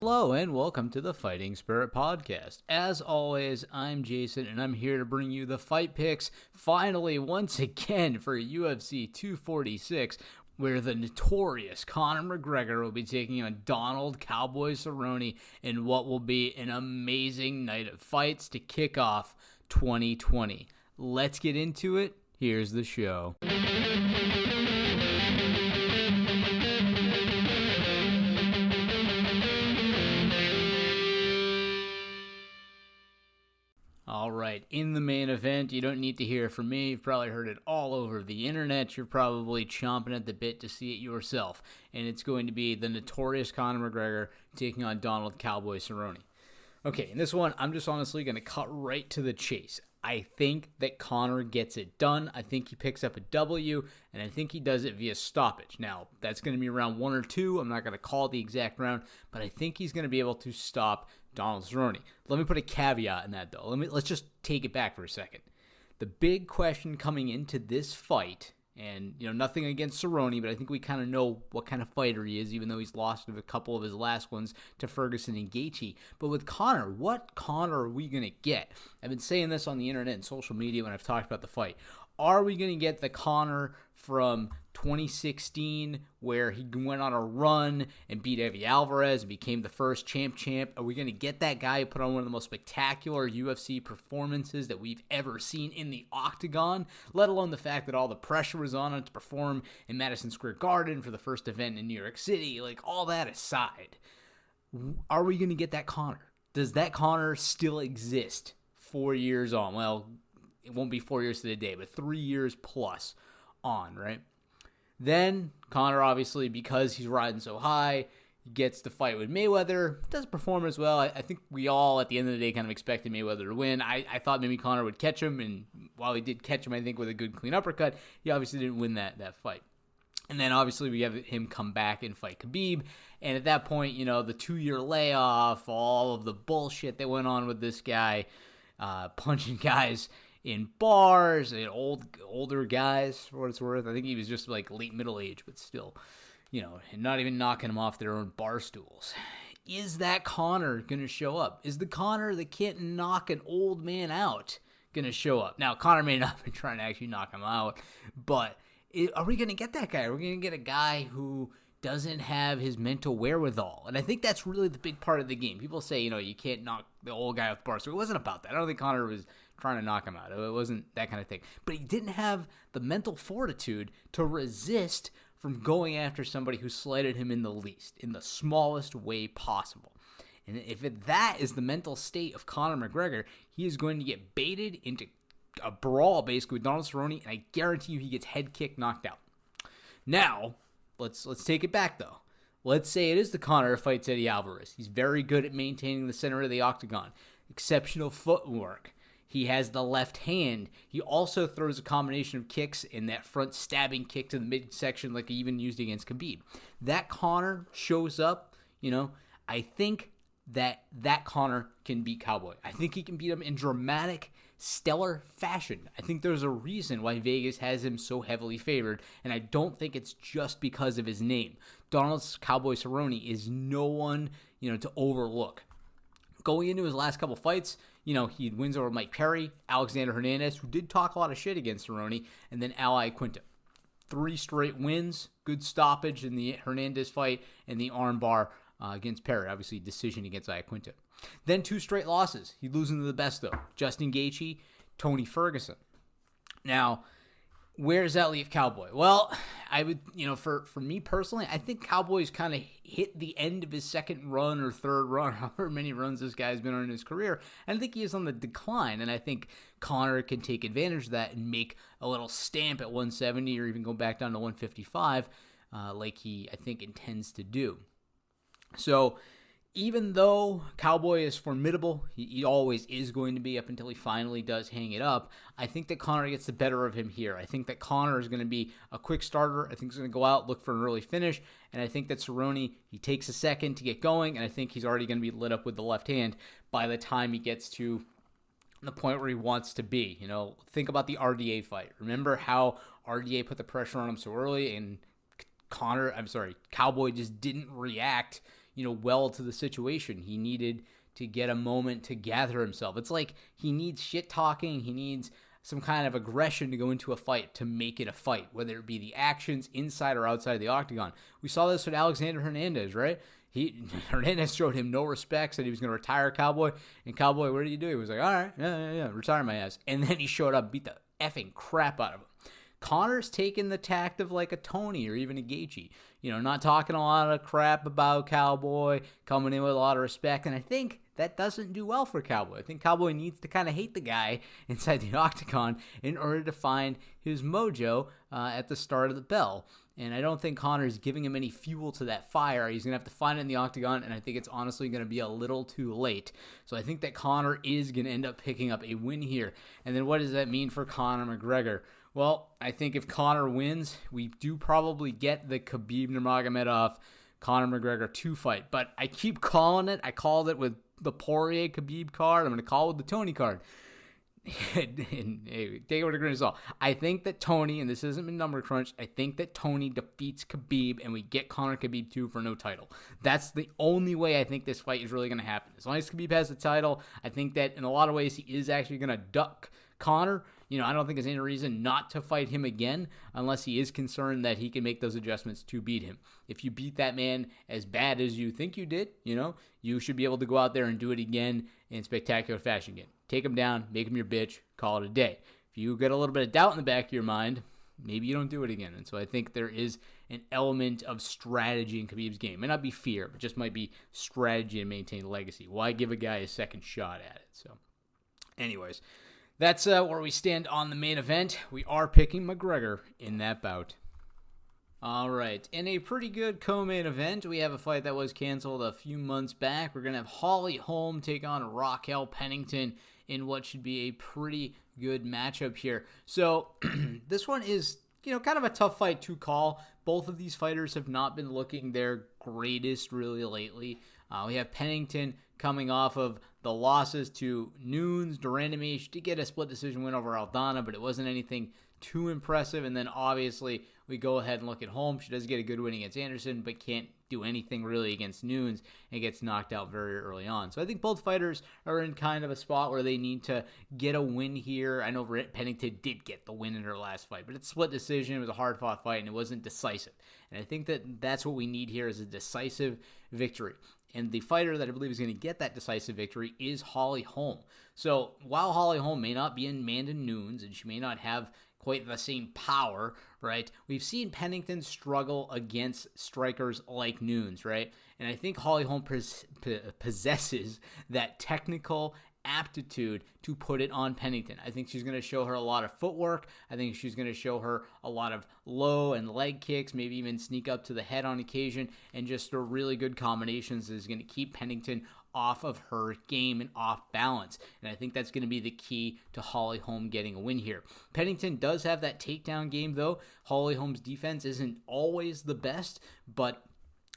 Hello and welcome to the Fighting Spirit Podcast. As always, I'm Jason and I'm here to bring you the fight picks finally once again for UFC 246, where the notorious Conor McGregor will be taking on Donald Cowboy Cerrone in what will be an amazing night of fights to kick off 2020. Let's get into it. Here's the show. All right, in the main event, you don't need to hear from me. You've probably heard it all over the internet. You're probably chomping at the bit to see it yourself. And it's going to be the notorious Conor McGregor taking on Donald Cowboy Cerrone. Okay, in this one, I'm just honestly going to cut right to the chase. I think that Conor gets it done. I think he picks up a W, and I think he does it via stoppage. Now, that's going to be round 1 or 2. I'm not going to call the exact round, but I think he's going to be able to stop Donald Cerrone. Let me put a caveat in that, though. Let's just take it back for a second. The big question coming into this fight, and nothing against Cerrone, but I think we kind of know what kind of fighter he is, even though he's lost a couple of his last ones to Ferguson and Gaethje. But with Conor, what Conor are we going to get? I've been saying this on the internet and social media when I've talked about the fight. Are we going to get the Conor from 2016 where he went on a run and beat Eddie Alvarez and became the first champ? Are we going to get that guy who put on one of the most spectacular UFC performances that we've ever seen in the octagon, let alone the fact that all the pressure was on him to perform in Madison Square Garden for the first event in New York City? Like, all that aside, are we going to get that Conor? Does that Conor still exist 4 years on? Well, it won't be 4 years to the day, but 3 years plus on, right? Then Conor, obviously, because he's riding so high, he gets to fight with Mayweather. Doesn't perform as well. I think we all, at the end of the day, kind of expected Mayweather to win. I thought maybe Conor would catch him, and while he did catch him, I think, with a good clean uppercut, he obviously didn't win that fight. And then, obviously, we have him come back and fight Khabib. And at that point, the 2-year layoff, all of the bullshit that went on with this guy, punching guys in bars, and older guys, for what it's worth. I think he was just like late middle age, but still, and not even knocking them off their own bar stools. Is that Conor going to show up? Is the Conor that can't knock an old man out going to show up? Now, Conor may not be trying to actually knock him out, but are we going to get that guy? Are we going to get a guy who doesn't have his mental wherewithal? And I think that's really the big part of the game. People say, you can't knock the old guy off the bar. So it wasn't about that. I don't think Conor was trying to knock him out. It wasn't that kind of thing. But he didn't have the mental fortitude to resist from going after somebody who slighted him in the smallest way possible. And if that is the mental state of Conor McGregor, he is going to get baited into a brawl basically with Donald Cerrone, and I guarantee you he gets head kicked, knocked out. Now, let's take it back though. Let's say it is the Conor who fights Eddie Alvarez. He's very good at maintaining the center of the octagon. Exceptional footwork. He has the left hand. He also throws a combination of kicks in that front stabbing kick to the midsection like he even used against Khabib. That Conor shows up, I think that Conor can beat Cowboy. I think he can beat him in dramatic, stellar fashion. I think there's a reason why Vegas has him so heavily favored, and I don't think it's just because of his name. Donald Cowboy Cerrone is no one, to overlook. Going into his last couple fights, he wins over Mike Perry, Alexander Hernandez, who did talk a lot of shit against Cerrone, and then Al Iaquinta. 3 straight wins, good stoppage in the Hernandez fight, and the armbar against Perry. Obviously, decision against Iaquinta. Then 2 straight losses. He's losing to the best, though. Justin Gaethje, Tony Ferguson. Now, where does that leave Cowboy? Well, I would, for me personally, I think Cowboy's kind of hit the end of his second run or third run, however many runs this guy's been on in his career. And I think he is on the decline, and I think Conor can take advantage of that and make a little stamp at 170 or even go back down to 155 like he, I think, intends to do. So even though Cowboy is formidable, he always is going to be up until he finally does hang it up, I think that Conor gets the better of him here. I think that Conor is going to be a quick starter. I think he's going to go out, look for an early finish, and I think that Cerrone, he takes a second to get going, and I think he's already going to be lit up with the left hand by the time he gets to the point where he wants to be. Think about the RDA fight. Remember how RDA put the pressure on him so early, and Cowboy just didn't react well to the situation. He needed to get a moment to gather himself. It's like he needs shit talking. He needs some kind of aggression to go into a fight to make it a fight, whether it be the actions inside or outside the octagon. We saw this with Alexander Hernandez, right? Hernandez showed him no respect, said he was going to retire Cowboy, and Cowboy, what did he do? He was like, all right, yeah, retire my ass. And then he showed up, beat the effing crap out of him. Conor's taken the tact of like a Tony or even a Gaethje, not talking a lot of crap about Cowboy, coming in with a lot of respect, and I think that doesn't do well for Cowboy. I think Cowboy needs to kind of hate the guy inside the octagon in order to find his mojo at the start of the bell. And I don't think Conor's giving him any fuel to that fire. He's going to have to find it in the octagon, and I think it's honestly going to be a little too late. So I think that Conor is going to end up picking up a win here. And then what does that mean for Conor McGregor? Well, I think if Conor wins, we do probably get the Khabib Nurmagomedov Conor McGregor 2 fight. But I keep calling it. I called it with the Poirier Khabib card. I'm going to call it with the Tony card. And, hey, take it with a grain of salt. I think that Tony, and this isn't a number crunch, I think that Tony defeats Khabib and we get Conor Khabib 2 for no title. That's the only way I think this fight is really going to happen. As long as Khabib has the title, I think that in a lot of ways he is actually going to duck Conor. I don't think there's any reason not to fight him again unless he is concerned that he can make those adjustments to beat him. If you beat that man as bad as you think you did, you should be able to go out there and do it again in spectacular fashion again. Take him down, make him your bitch, call it a day. If you get a little bit of doubt in the back of your mind, maybe you don't do it again. And so I think there is an element of strategy in Khabib's game. It may not be fear, but just might be strategy to maintain legacy. Why give a guy a second shot at it? So anyways, that's where we stand on the main event. We are picking McGregor in that bout. All right, in a pretty good co-main event, we have a fight that was canceled a few months back. We're going to have Holly Holm take on Raquel Pennington in what should be a pretty good matchup here. So this one is, kind of a tough fight to call. Both of these fighters have not been looking their greatest really lately. We have Pennington coming off of the losses to Nunes, Durandamy. She did get a split decision win over Aldana, but it wasn't anything too impressive. And then obviously we go ahead and look at Holm. She does get a good win against Anderson, but can't do anything really against Nunes and gets knocked out very early on. So I think both fighters are in kind of a spot where they need to get a win here. I know Pennington did get the win in her last fight, but it's a split decision. It was a hard-fought fight, and it wasn't decisive. And I think that that's what we need here is a decisive victory. And the fighter that I believe is going to get that decisive victory is Holly Holm. So while Holly Holm may not be in Amanda Nunes, and she may not have quite the same power, right? We've seen Pennington struggle against strikers like Nunes, right? And I think Holly Holm possesses that technical aptitude to put it on Pennington. I think she's going to show her a lot of footwork. I think she's going to show her a lot of low and leg kicks, maybe even sneak up to the head on occasion, and just a really good combinations is going to keep Pennington off of her game and off balance. And I think that's going to be the key to Holly Holm getting a win here. Pennington does have that takedown game, though. Holly Holm's defense isn't always the best, but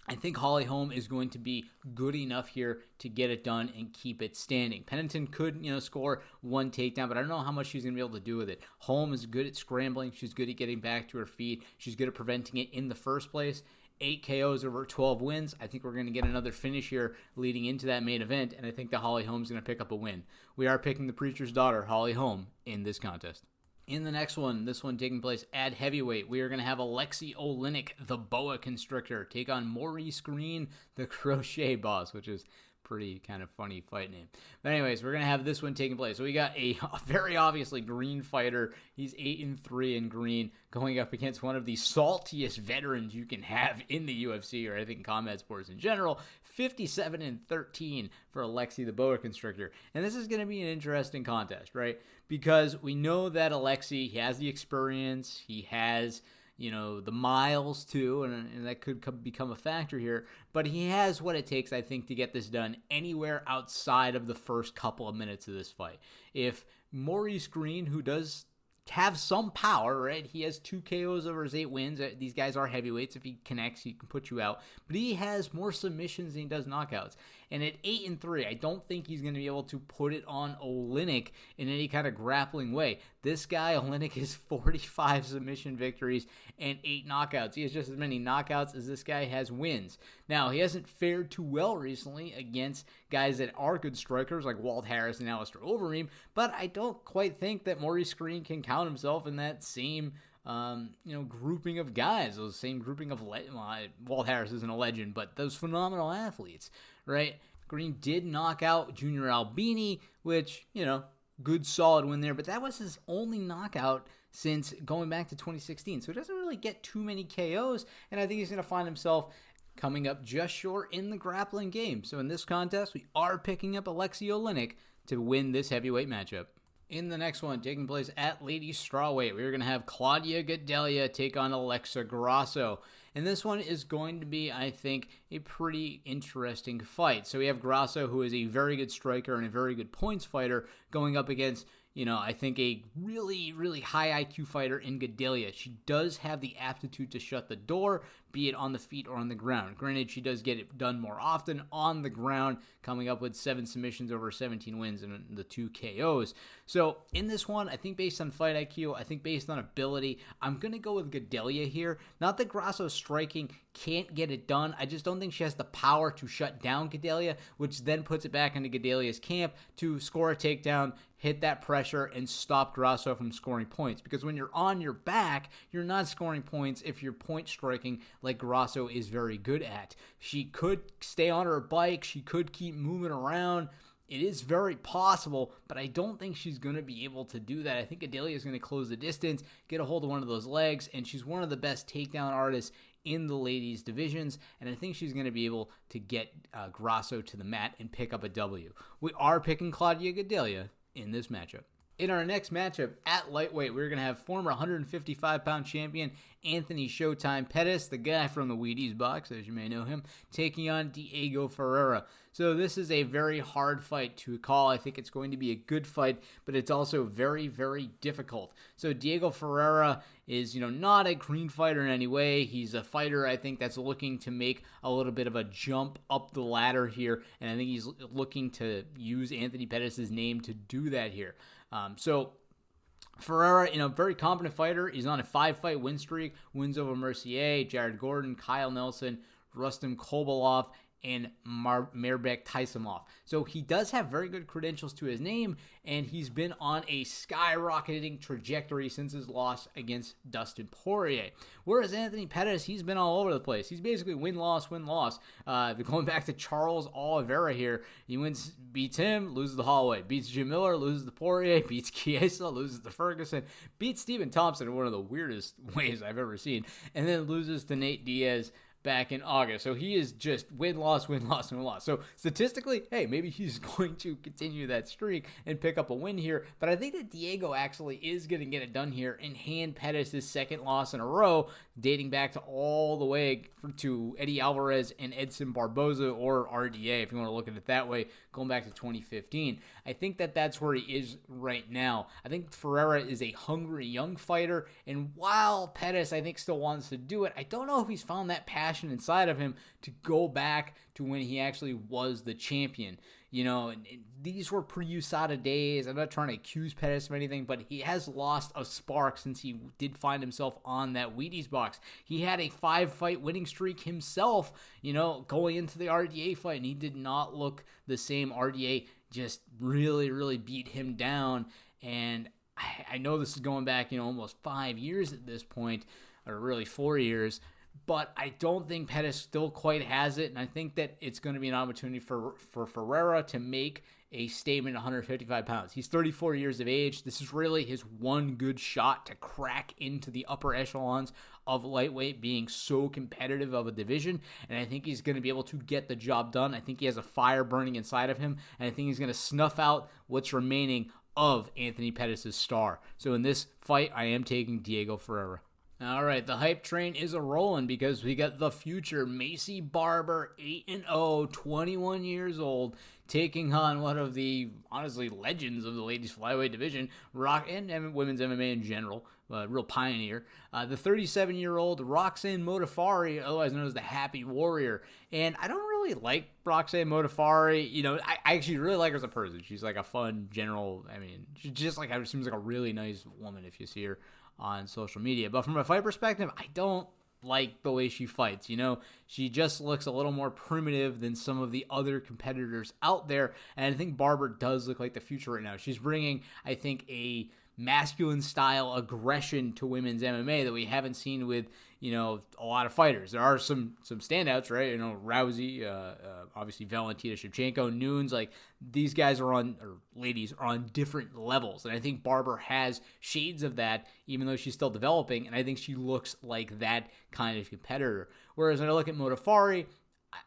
I think Holly Holm is going to be good enough here to get it done and keep it standing. Pennington could, score one takedown, but I don't know how much she's going to be able to do with it. Holm is good at scrambling. She's good at getting back to her feet. She's good at preventing it in the first place. 8 KOs over 12 wins. I think we're going to get another finish here leading into that main event, and I think that Holly Holm's going to pick up a win. We are picking the preacher's daughter, Holly Holm, in this contest. In the next one, this one taking place at heavyweight, we are going to have Alexei Oleinik, the boa constrictor, take on Maurice Green, the crochet boss, which is pretty kind of funny fight name. But anyways, we're going to have this one taking place. So we got a very obviously green fighter. He's 8-3 in green, going up against one of the saltiest veterans you can have in the UFC, or I think combat sports in general. 57-13 for Alexei the boa constrictor. And this is going to be an interesting contest, right? Because we know that Alexei, he has the experience, he has the miles too, and that could become a factor here. But he has what it takes, I think, to get this done anywhere outside of the first couple of minutes of this fight. If Maurice Green, who does have some power, right? He has 2 KOs over his 8 wins. These guys are heavyweights. If he connects, he can put you out. But he has more submissions than he does knockouts. And at 8-3, I don't think he's going to be able to put it on Oleinik in any kind of grappling way. This guy, Oleinik, has 45 submission victories and 8 knockouts. He has just as many knockouts as this guy has wins. Now, he hasn't fared too well recently against guys that are good strikers like Walt Harris and Alistair Overeem, but I don't quite think that Maurice Green can count himself in that same grouping of guys, those same grouping of Walt Harris isn't a legend, but those phenomenal athletes, right? Green did knock out Junior Albini, which, good solid win there, but that was his only knockout since going back to 2016. So he doesn't really get too many KOs, and I think he's going to find himself coming up just short in the grappling game. So in this contest, we are picking up Alexei Oleinik to win this heavyweight matchup. In the next one, taking place at ladies strawweight, we're going to have Claudia Gadelha take on Alexa Grasso. And this one is going to be, I think, a pretty interesting fight. So we have Grasso, who is a very good striker and a very good points fighter, going up against, I think a really, really high IQ fighter in Gadelha. She does have the aptitude to shut the door, be it on the feet or on the ground. Granted, she does get it done more often on the ground, coming up with 7 submissions over 17 wins and the 2 KOs. So in this one, I think based on fight IQ, I think based on ability, I'm going to go with Gadelha here. Not that Grasso's striking can't get it done. I just don't think she has the power to shut down Gadelha, which then puts it back into Gadelha's camp to score a takedown, hit that pressure, and stop Grasso from scoring points. Because when you're on your back, you're not scoring points if you're point striking like Grasso is very good at. She could stay on her bike. She could keep moving around. It is very possible, but I don't think she's going to be able to do that. I think Gadelha is going to close the distance, get a hold of one of those legs, and she's one of the best takedown artists in the ladies divisions, and I think she's going to be able to get Grasso to the mat and pick up a W. We are picking Claudia Gadelha in this matchup. In our next matchup at lightweight, we're going to have former 155-pound champion Anthony Showtime Pettis, the guy from the Wheaties box, as you may know him, taking on Diego Ferrara. So this is a very hard fight to call. I think it's going to be a good fight, but it's also very, very difficult. So Diego Ferrara is, not a clean fighter in any way. He's a fighter, I think, that's looking to make a little bit of a jump up the ladder here, and I think he's looking to use Anthony Pettis' name to do that here. So Ferrara, very competent fighter. He's on a 5-fight win streak. Wins over Mercier, Jared Gordon, Kyle Nelson, Rustam Kobalov, and Mairbek Taisimov. So he does have very good credentials to his name, and he's been on a skyrocketing trajectory since his loss against Dustin Poirier. Whereas Anthony Pettis, he's been all over the place. He's basically win-loss. Going back to Charles Oliveira here, he beats him, loses the Holloway, beats Jim Miller, loses the Poirier, beats Chiesa, loses to Ferguson, beats Stephen Thompson in one of the weirdest ways I've ever seen, and then loses to Nate Diaz back in August. So he is just win-loss. So statistically, hey, maybe he's going to continue that streak and pick up a win here. But I think that Diego actually is going to get it done here and hand Pettis his second loss in a row, dating back to all the way to Eddie Alvarez and Edson Barboza, or RDA, if you want to look at it that way, going back to 2015. I think that that's where he is right now. I think Ferrara is a hungry young fighter, and while Pettis, I think, still wants to do it, I don't know if he's found that passion inside of him to go back to when he actually was the champion. And these were pre-USADA days. I'm not trying to accuse Pettis of anything, but he has lost a spark since he did find himself on that Wheaties box. He had a 5-fight winning streak himself, going into the RDA fight, and he did not look the same. RDA just really, really beat him down, and I know this is going back, almost 5 years at this point, or really 4 years, but I don't think Pettis still quite has it, and I think that it's going to be an opportunity for Ferrara to make a statement at 155 pounds. He's 34 years of age. This is really his one good shot to crack into the upper echelons of lightweight, being so competitive of a division, and I think he's going to be able to get the job done. I think he has a fire burning inside of him, and I think he's going to snuff out what's remaining of Anthony Pettis' star. So in this fight, I am taking Diego Ferrara. All right, the hype train is a-rolling because we got the future Macie Barber, 8-0, 21 years old, taking on one of the, honestly, legends of the ladies flyweight division, and women's MMA in general, real pioneer, the 37-year-old Roxanne Modafferi, otherwise known as the Happy Warrior. And I don't really really like Roxanne Modafferi. You know, I actually really like her as a person. She's like a fun general. I mean, she just like seems like a really nice woman if you see her on social media. But from a fight perspective, I don't like the way she fights. You know, she just looks a little more primitive than some of the other competitors out there. And I think Barber does look like the future right now. She's bringing, I think, a masculine style aggression to women's MMA that we haven't seen with, you know, a lot of fighters. There are some standouts, right? You know, Rousey, obviously Valentina Shevchenko, Nunes, like these guys are on, or ladies are on different levels. And I think Barber has shades of that, even though she's still developing. And I think she looks like that kind of competitor. Whereas when I look at Modafferi,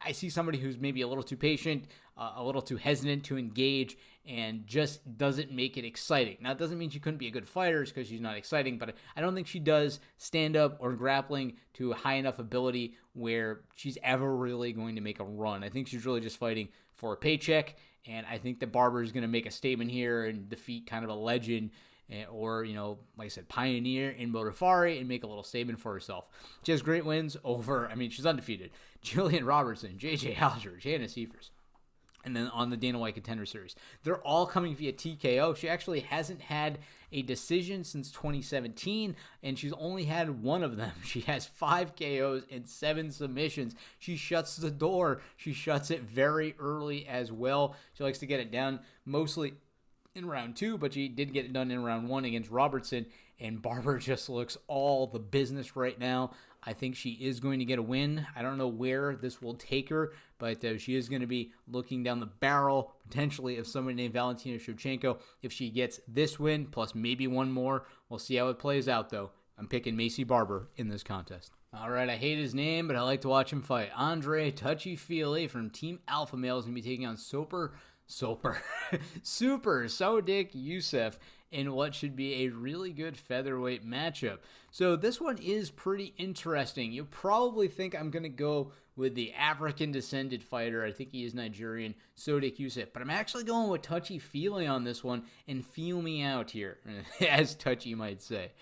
I see somebody who's maybe a little too patient, a little too hesitant to engage, and just doesn't make it exciting. Now, it doesn't mean she couldn't be a good fighter because she's not exciting, but I don't think she does stand up or grappling to a high enough ability where she's ever really going to make a run. I think she's really just fighting for a paycheck, and I think that Barber is going to make a statement here and defeat kind of a legend or, you know, like I said, pioneer in Modafferi and make a little statement for herself. She has great wins over, I mean, she's undefeated. Jillian Robertson, J.J. Alger, Jana Seifers. And then on the Dana White Contender Series. They're all coming via TKO. She actually hasn't had a decision since 2017, and she's only had one of them. She has 5 KOs and 7 submissions. She shuts the door. She shuts it very early as well. She likes to get it down mostly in round 2, but she did get it done in round 1 against Robertson, and Barber just looks all the business right now. I think she is going to get a win. I don't know where this will take her, but she is going to be looking down the barrel, potentially, of somebody named Valentina Shevchenko. If she gets this win, plus maybe one more, we'll see how it plays out, though. I'm picking Macie Barber in this contest. All right, I hate his name, but I like to watch him fight. Andre Touchy-Feely from Team Alpha Male is going to be taking on Super Sodiq Yusuff in what should be a really good featherweight matchup. So this one is pretty interesting. You'll probably think I'm going to go with the African-descended fighter. I think he is Nigerian, Sodiq Yusuff. But I'm actually going with Touchy-Feely on this one, and feel me out here, as Touchy might say.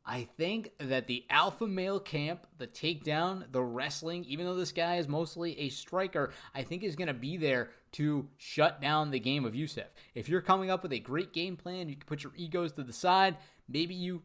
I think that the alpha male camp, the takedown, the wrestling, even though this guy is mostly a striker, I think is going to be there to shut down the game of Yusuff. If you're coming up with a great game plan, you can put your egos to the side. Maybe you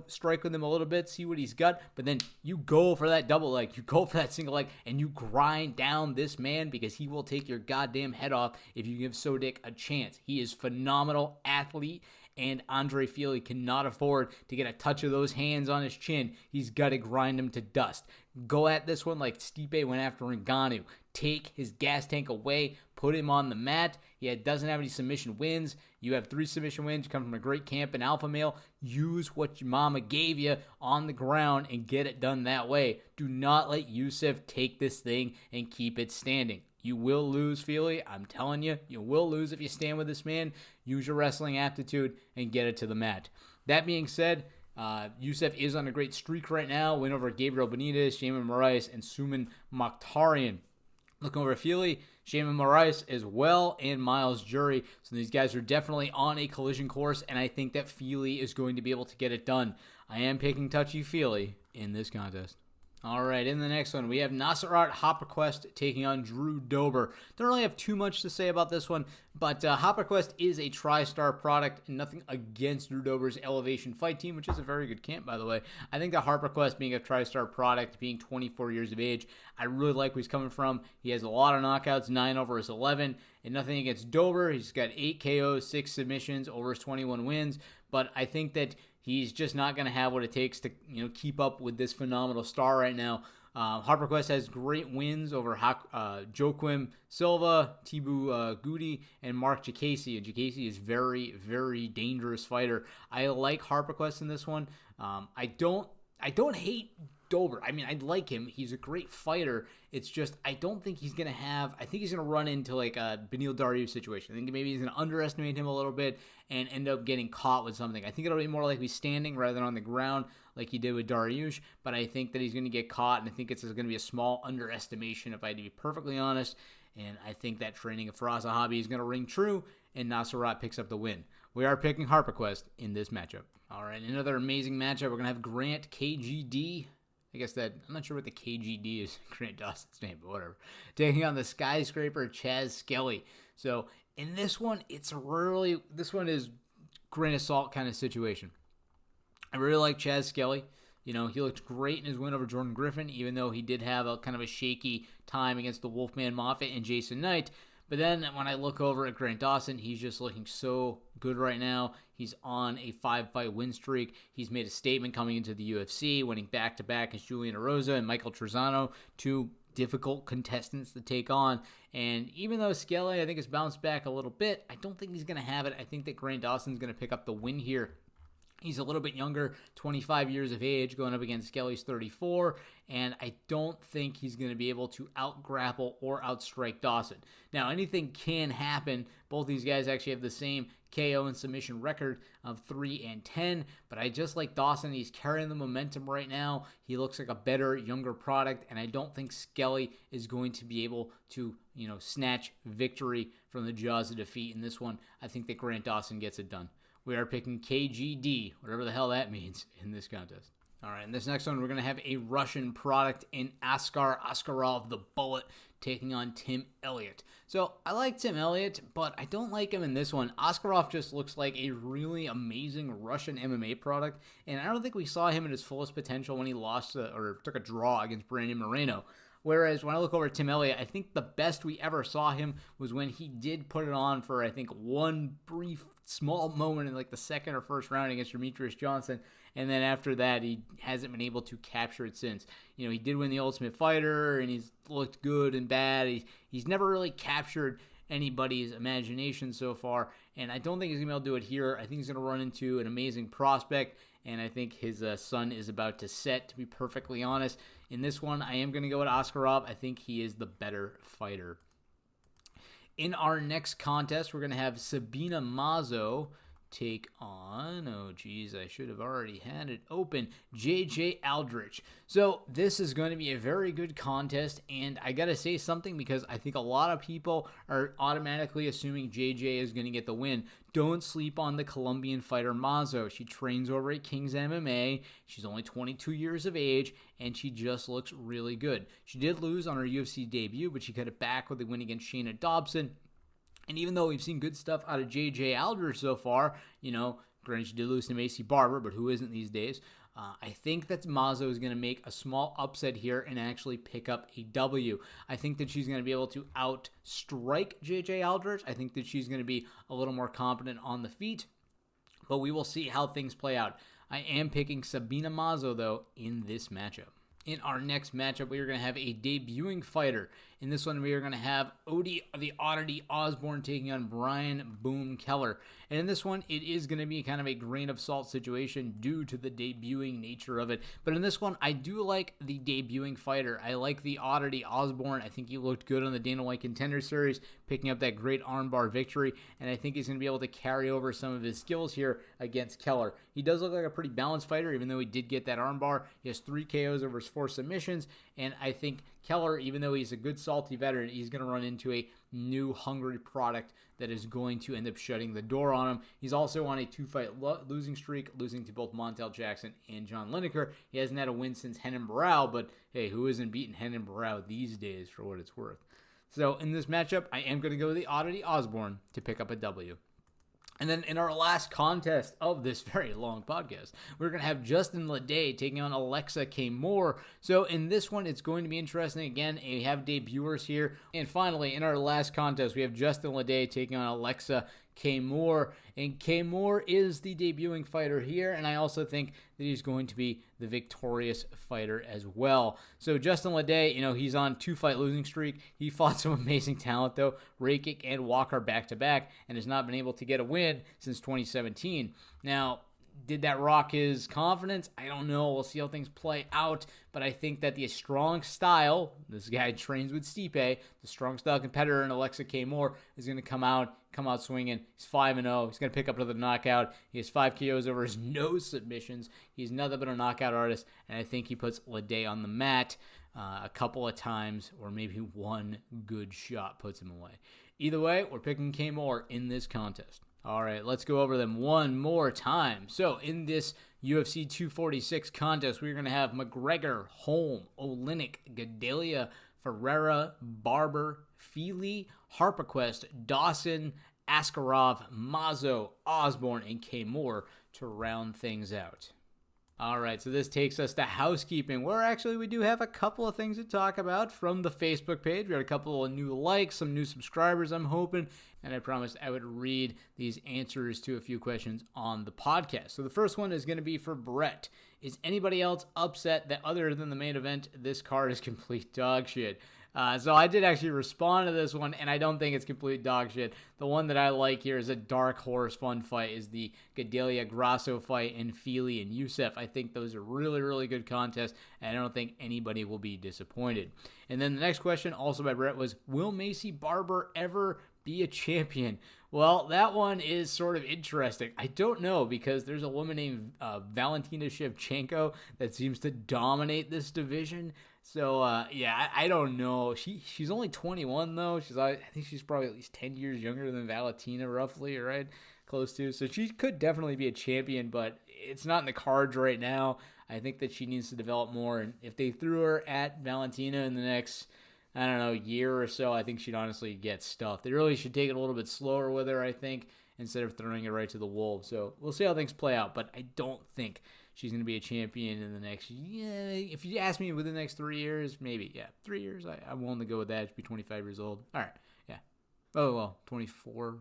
strike with him a little bit, see what he's got, but then you go for that double leg, you go for that single leg, and you grind down this man because he will take your goddamn head off if you give Sodiq a chance. He is phenomenal athlete, and Andre Feely cannot afford to get a touch of those hands on his chin. He's got to grind him to dust. Go at this one like Stipe went after Ngannou. Take his gas tank away, put him on the mat. He doesn't have any submission wins. You have 3 submission wins. You come from a great camp in alpha male. Use what your mama gave you on the ground and get it done that way. Do not let Yusuff take this thing and keep it standing. You will lose, Feely. I'm telling you, you will lose if you stand with this man. Use your wrestling aptitude and get it to the mat. That being said, Yusuff is on a great streak right now. Win over Gabriel Benitez, Shaman Moraes, and Suman Mokhtarian. Looking over at Feely, Shaman Moraes as well, and Miles Jury. So these guys are definitely on a collision course, and I think that Feely is going to be able to get it done. I am picking Touchy-Feely in this contest. All right, in the next one, we have Nasrat Hopperquest taking on Drew Dober. Don't really have too much to say about this one, but Hopperquest is a TriStar product, and nothing against Drew Dober's Elevation Fight Team, which is a very good camp, by the way. I think that Hopperquest being a TriStar product, being 24 years of age, I really like where he's coming from. He has a lot of knockouts, 9 over his 11, and nothing against Dober. He's got 8 KOs, 6 submissions over his 21 wins, but I think that he's just not going to have what it takes to, keep up with this phenomenal star right now. Hopperquest has great wins over Joaquim Silva, Tibu Goody, and Mark Jacasey. And Jacasey is very, very dangerous fighter. I like Hopperquest in this one. I don't hate Dober. I mean, I like him. He's a great fighter. It's just, I don't think he's going to I think he's going to run into like a Beneil Dariush situation. I think maybe he's going to underestimate him a little bit and end up getting caught with something. I think it'll be more likely standing rather than on the ground like he did with Dariush, but I think that he's going to get caught, and I think it's going to be a small underestimation, if I had to be perfectly honest, and I think that training of Firas Zahabi is going to ring true, and Nasrat picks up the win. We are picking Hopperquest in this matchup. All right, another amazing matchup. We're going to have Grant KGD I guess that, I'm not sure what the KGD is in Grant Dawson's name, but whatever. Taking on the skyscraper Chaz Skelly. So in this one, this one is grain of salt kind of situation. I really like Chaz Skelly. He looked great in his win over Jordan Griffin, even though he did have a kind of a shaky time against the Wolfman Moffat and Jason Knight. But then when I look over at Grant Dawson, he's just looking so good right now. He's on a 5-fight win streak. He's made a statement coming into the UFC, winning back-to-back against Julian Erosa and Michael Trezano, two difficult contestants to take on. And even though Skelly, I think, has bounced back a little bit, I don't think he's going to have it. I think that Grant Dawson's going to pick up the win here. He's a little bit younger, 25 years of age, going up against Skelly's 34, and I don't think he's going to be able to out-grapple or outstrike Dawson. Now, anything can happen. Both these guys actually have the same KO and submission record of 3-10, but I just like Dawson. He's carrying the momentum right now. He looks like a better, younger product, and I don't think Skelly is going to be able to, snatch victory from the jaws of defeat in this one. I think that Grant Dawson gets it done. We are picking KGD, whatever the hell that means, in this contest. All right, in this next one, we're going to have a Russian product in Askar Askarov, the Bullet, taking on Tim Elliott. So I like Tim Elliott, but I don't like him in this one. Askarov just looks like a really amazing Russian MMA product, and I don't think we saw him at his fullest potential when he lost or took a draw against Brandon Moreno. Whereas when I look over at Tim Elliott, I think the best we ever saw him was when he did put it on for, I think, one brief, small moment in like the second or first round against Demetrius Johnson. And then after that, he hasn't been able to capture it since. He did win the Ultimate Fighter, and he's looked good and bad. He's never really captured anybody's imagination so far, and I don't think he's going to be able to do it here. I think he's going to run into an amazing prospect, and I think his sun is about to set, to be perfectly honest. In this one, I am going to go with Askarov. I think he is the better fighter. In our next contest, we're going to have Sabina Mazo take on, I should have already had it open, JJ Aldrich. So this is going to be a very good contest, and I gotta say something because I think a lot of people are automatically assuming JJ is going to get the win. Don't sleep on the Colombian fighter Mazo. She trains over at King's MMA. She's only 22 years of age, and she just looks really good. She did lose on her UFC debut, but she got it back with a win against Shayna Dobson. And even though we've seen good stuff out of JJ Aldrich so far, granted she did lose to Macie Barber, but who isn't these days? I think that Mazo is going to make a small upset here and actually pick up a W. I think that she's going to be able to outstrike JJ Aldrich. I think that she's going to be a little more competent on the feet, but we will see how things play out. I am picking Sabina Mazo, though, in this matchup. In our next matchup, we are going to have a debuting fighter. In this one, we are going to have the Otoz Osbourne taking on Brian Boom Keller. And in this one, it is going to be kind of a grain of salt situation due to the debuting nature of it. But in this one, I do like the debuting fighter. I like the Otoz Osbourne. I think he looked good on the Dana White Contender Series, picking up that great armbar victory. And I think he's going to be able to carry over some of his skills here against Keller. He does look like a pretty balanced fighter, even though he did get that armbar. He has 3 KOs over his 4 submissions. And I think Keller, even though he's a good salty veteran, he's going to run into a new hungry product that is going to end up shutting the door on him. He's also on a 2-fight losing streak, losing to both Montel Jackson and John Lineker. He hasn't had a win since Renan Barão, but hey, who isn't beating Renan Barão these days for what it's worth? So in this matchup, I am going to go with the Otoz Osbourne to pick up a W. And then in our last contest of this very long podcast, we're going to have Justin Ledee taking on Alexa K. Moore. So in this one, it's going to be interesting. Again, we have debuters here. And finally, in our last contest, we have Justin Ledee taking on Alexa K. Moore. And K. Moore is the debuting fighter here, and I also think that he's going to be the victorious fighter as well. So Justin Ledee, he's on 2-fight losing streak. He fought some amazing talent, though, Rakic and Walker back-to-back, and has not been able to get a win since 2017. Now, did that rock his confidence? I don't know. We'll see how things play out. But I think that the strong style, this guy trains with Stipe, the strong style competitor in Alexa K. Moore is going to come out swinging. He's 5-0. He's going to pick up another knockout. He has 5 KOs over his no submissions. He's nothing but a knockout artist. And I think he puts Ledee on the mat a couple of times, or maybe one good shot puts him away. Either way, we're picking K. Moore in this contest. All right, let's go over them one more time. So in this UFC 246 contest. We're going to have McGregor, Holm, Oleinik, Gadelha, Ferrara, Barber, Feely, Harpaquest, Dawson, Askarov, Mazo, Osbourne, and Conor to round things out. All right, so this takes us to housekeeping, where actually we do have a couple of things to talk about from the Facebook page. We got a couple of new likes, some new subscribers, I'm hoping, and I promised I would read these answers to a few questions on the podcast. So the first one is going to be for Brett. Is anybody else upset that other than the main event, this card is complete dog shit? So I did actually respond to this one, and I don't think it's complete dog shit. The one that I like here is a dark horse fun fight is the Gadelha Grasso fight and Feely and Youssef. I think those are really, really good contests, and I don't think anybody will be disappointed. And then the next question, also by Brett, was, will Macie Barber ever be a champion? Well, that one is sort of interesting. I don't know, because there's a woman named Valentina Shevchenko that seems to dominate this division. So, I don't know. She's only 21, though. I think she's probably at least 10 years younger than Valentina, roughly, right? Close to. So she could definitely be a champion, but it's not in the cards right now. I think that she needs to develop more. And if they threw her at Valentina in the next, I don't know, year or so, I think she'd honestly get stuffed. They really should take it a little bit slower with her, I think, instead of throwing it right to the wolves. So we'll see how things play out, but I don't think she's going to be a champion in the next, if you ask me within the next 3 years, maybe, 3 years, I'm willing to go with that. She'll be 25 years old. All right, yeah. Oh, well, 24,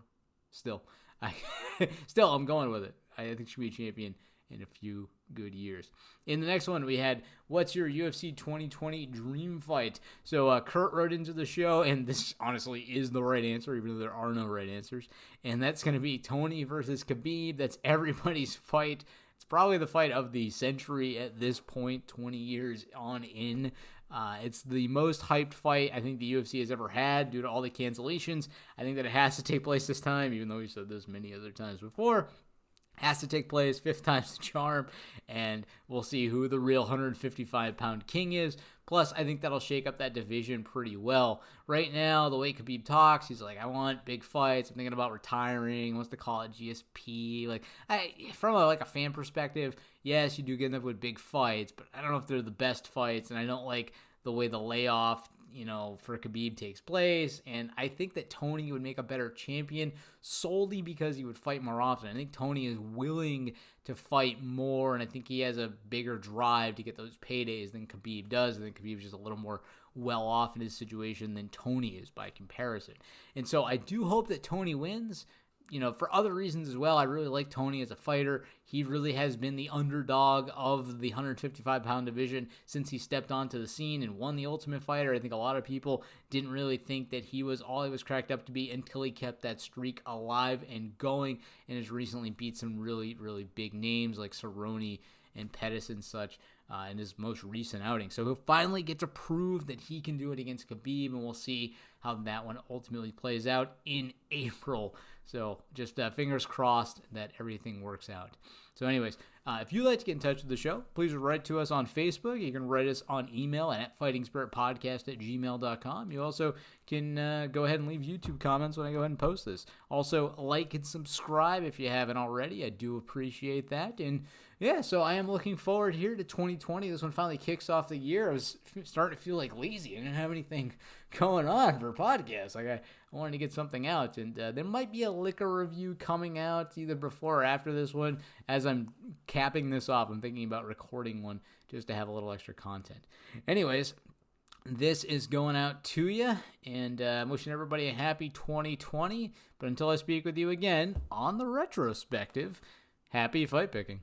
still. I'm going with it. I think she'll be a champion in a few good years. In the next one, we had, what's your UFC 2020 dream fight? So Kurt wrote into the show, and this honestly is the right answer, even though there are no right answers. And that's going to be Tony versus Khabib. That's everybody's fight. It's probably the fight of the century at this point, 20 years on in. It's the most hyped fight I think the UFC has ever had due to all the cancellations. I think that it has to take place this time, even though we've said this many other times before. Has to take place, 5th time's the charm, and we'll see who the real 155-pound king is. Plus, I think that'll shake up that division pretty well. Right now, the way Khabib talks, he's like, I want big fights. I'm thinking about retiring. Wants to call it GSP. From a fan perspective, yes, you do get enough with big fights, but I don't know if they're the best fights, and I don't like the way the layoff for Khabib takes place. And I think that Tony would make a better champion solely because he would fight more often. I think Tony is willing to fight more, and I think he has a bigger drive to get those paydays than Khabib does. I think Khabib's just a little more well off in his situation than Tony is by comparison. And so I do hope that Tony wins. For other reasons as well. I really like Tony as a fighter. He really has been the underdog of the 155-pound division since he stepped onto the scene and won the Ultimate Fighter. I think a lot of people didn't really think that he was all he was cracked up to be until he kept that streak alive and going, and has recently beat some really, really big names like Cerrone and Pettis and such in his most recent outing. So he'll finally get to prove that he can do it against Khabib, and we'll see how that one ultimately plays out in April. So just fingers crossed that everything works out. So anyways, if you'd like to get in touch with the show, please write to us on Facebook. You can write us on email at fightingspiritpodcast@gmail.com. You also can go ahead and leave YouTube comments when I go ahead and post this. Also, like and subscribe if you haven't already. I do appreciate that. And yeah, so I am looking forward here to 2020. This one finally kicks off the year. I was starting to feel lazy. I didn't have anything going on for podcasts. I wanted to get something out. And there might be a liquor review coming out either before or after this one. As I'm capping this off, I'm thinking about recording one just to have a little extra content. Anyways, this is going out to you, and I'm wishing everybody a happy 2020. But until I speak with you again on the retrospective, happy fight picking.